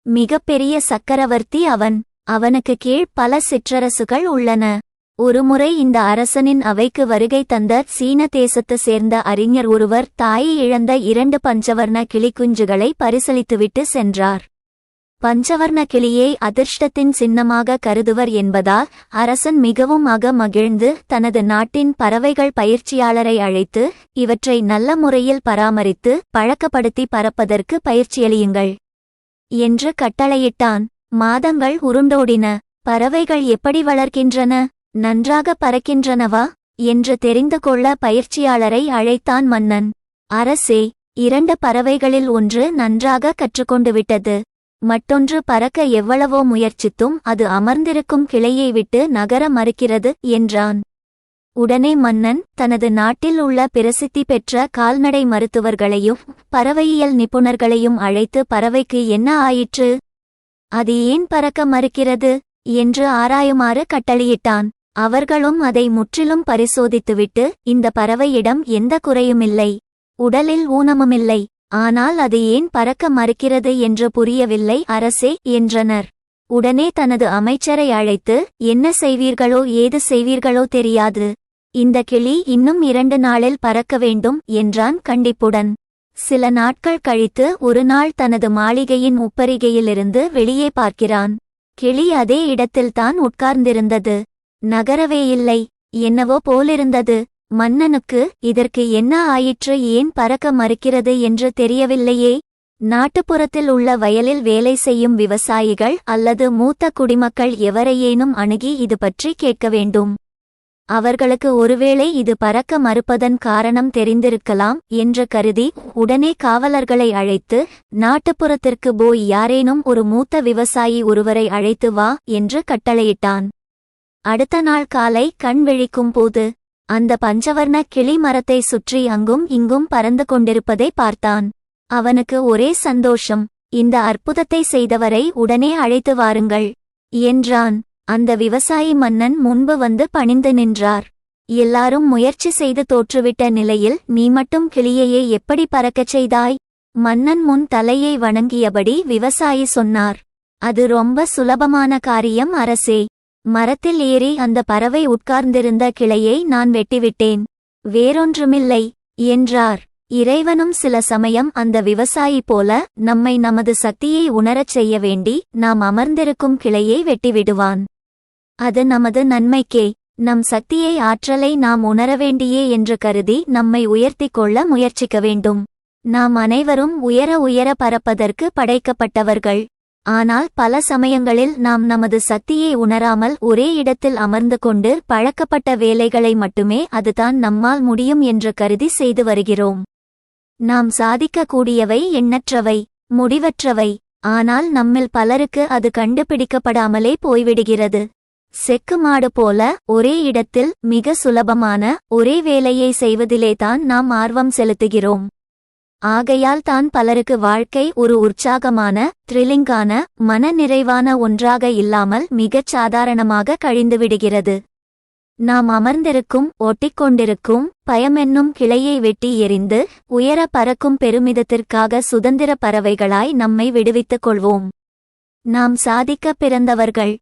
மிகப்பெரிய சக்கரவர்த்தி அவன். அவனுக்கு கீழ் பல சிற்றரசுகள் உள்ளன. ஒருமுறை இந்த அரசனின் அவைக்கு வருகை தந்த சீன தேசத்து சேர்ந்த அறிஞர் ஒருவர் தாயை இழந்த 2 பஞ்சவர்ண கிளிக்குஞ்சுகளை பரிசளித்துவிட்டு சென்றார். பஞ்சவர்ண கிளியை அதிர்ஷ்டத்தின் சின்னமாக கருதுவர் என்பதால் அரசன் மிகவும் மகிழ்ந்து தனது நாட்டின் பறவைகள் பயிற்சியாளரை அழைத்து, இவற்றை நல்ல முறையில் பராமரித்து பழக்கப்படுத்தி பறப்பதற்கு பயிற்சியளியுங்கள் என்று கட்டளையிட்டான். மாதங்கள் உருண்டோடின. பறவைகள் எப்படி வளர்க்கின்றன, நன்றாக பறக்கின்றனவா என்று தெரிந்து கொள்ள பயிற்சியாளரை அழைத்தான் மன்னன். அரசே, 2 பறவைகளில் ஒன்று நன்றாக கற்றுக்கொண்டு விட்டது. மற்றொன்று பறக்க எவ்வளவோ முயற்சித்தும் அது அமர்ந்திருக்கும் கிளையை விட்டு நகர மறுக்கிறது என்றான். உடனே மன்னன் தனது நாட்டில் உள்ள பிரசித்தி பெற்ற கால்நடை மருத்துவர்களையும் பறவையியல் நிபுணர்களையும் அழைத்து பறவைக்கு என்ன ஆயிற்று, அது ஏன் பறக்க மறுக்கிறது என்று ஆராயுமாறு கட்டளையிட்டான். அவர்களும் அதை முற்றிலும் பரிசோதித்துவிட்டு, இந்த பறவையிடம் எந்த குறையுமில்லை, உடலில் ஊனமுமில்லை, ஆனால் அது ஏன் பறக்க மறுக்கிறது என்று புரியவில்லை அரசே என்றனர். உடனே தனது அமைச்சரை அழைத்து, என்ன செய்வீர்களோ ஏது செய்வீர்களோ தெரியாது, இந்த கிளி இன்னும் 2 நாளில் பறக்க வேண்டும் என்றான் கண்டிப்புடன். சில நாட்கள் கழித்து ஒரு நாள் தனது மாளிகையின் உப்பரிகையிலிருந்து வெளியே பார்க்கிறான். கிளி அதே இடத்தில்தான் உட்கார்ந்திருந்தது, நகரவே இல்லை. என்னவோ போலிருந்தது. மன்னனுக்கு இதற்கு என்ன ஆயிற்று, ஏன் பறக்க மறுக்கிறது என்று தெரியவில்லையே. நாட்டுப்புறத்தில் உள்ள வயலில் வேலை செய்யும் விவசாயிகள் அல்லது மூத்த குடிமக்கள் எவரையேனும் அணுகி இது பற்றி கேட்க வேண்டும். அவர்களுக்கு ஒருவேளை இது பறக்க மறுப்பதன் காரணம் தெரிந்திருக்கலாம் என்று கருதி உடனே காவலர்களை அழைத்து, நாட்டுப்புறத்திற்கு போய் யாரேனும் ஒரு மூத்த விவசாயி ஒருவரை அழைத்து வா என்று கட்டளையிட்டான். அடுத்த நாள் காலை கண் விழிக்கும் போது அந்த பஞ்சவர்ண கிளி மரத்தை சுற்றி அங்கும் இங்கும் பறந்து கொண்டிருப்பதை பார்த்தான். அவனுக்கு ஒரே சந்தோஷம். இந்த அற்புதத்தை செய்தவரை உடனே அழைத்து வாருங்கள் என்றான். அந்த விவசாயி மன்னன் முன்பு வந்து பணிந்து நின்றார். எல்லாரும் முயற்சி செய்து தோற்றுவிட்ட நிலையில் நீ மட்டும் கிளியையே எப்படி பறக்கச் செய்தாய்? மன்னன் முன் தலையை வணங்கியபடி விவசாயி சொன்னார். அது ரொம்ப சுலபமான காரியம் அரசே. மரத்தில் ஏறி அந்த பறவை உட்கார்ந்திருந்த கிளையை நான் வெட்டிவிட்டேன், வேறொன்றுமில்லை என்றார். இறைவனும் சில சமயம் அந்த விவசாயி போல நம்மை நமது சக்தியை உணரச் செய்ய வேண்டி நாம் அமர்ந்திருக்கும் கிளையை வெட்டிவிடுவான். அது நமது நன்மைக்கே. நம் சக்தியை ஆற்றலை நாம் உணர வேண்டியே என்று கருதி நம்மை உயர்த்திக் கொள்ள முயற்சிக்க வேண்டும். நாம் அனைவரும் உயர உயர பறப்பதற்கு படைக்கப்பட்டவர்கள். ஆனால் பல சமயங்களில் நாம் நமது சக்தியை உணராமல் ஒரே இடத்தில் அமர்ந்து கொண்டு பழக்கப்பட்ட வேலைகளை மட்டுமே அதுதான் நம்மால் முடியும் என்று கருதி செய்து வருகிறோம். நாம் சாதிக்கக்கூடியவை எண்ணற்றவை, முடிவற்றவை. ஆனால் நம்மில் பலருக்கு அது கண்டுபிடிக்கப்படாமலே போய்விடுகிறது. செக்கு மாடு போல ஒரே இடத்தில் மிக சுலபமான ஒரே வேலையை செய்வதிலேதான் நாம் ஆர்வம் செலுத்துகிறோம். ஆகையால் தான் பலருக்கு வாழ்க்கை ஒரு உற்சாகமான, த்ரில்லிங்கான, மன நிறைவான ஒன்றாக இல்லாமல் மிகச் சாதாரணமாக கழிந்துவிடுகிறது. நாம் அமர்ந்திருக்கும், ஒட்டிக்கொண்டிருக்கும் பயமென்னும் கிளையை வெட்டி எறிந்து உயர பறக்கும் பெருமிதத்திற்காக சுதந்திர பறவைகளாய் நம்மை விடுவித்துக் கொள்வோம். நாம் சாதிக்க பிறந்தவர்கள்.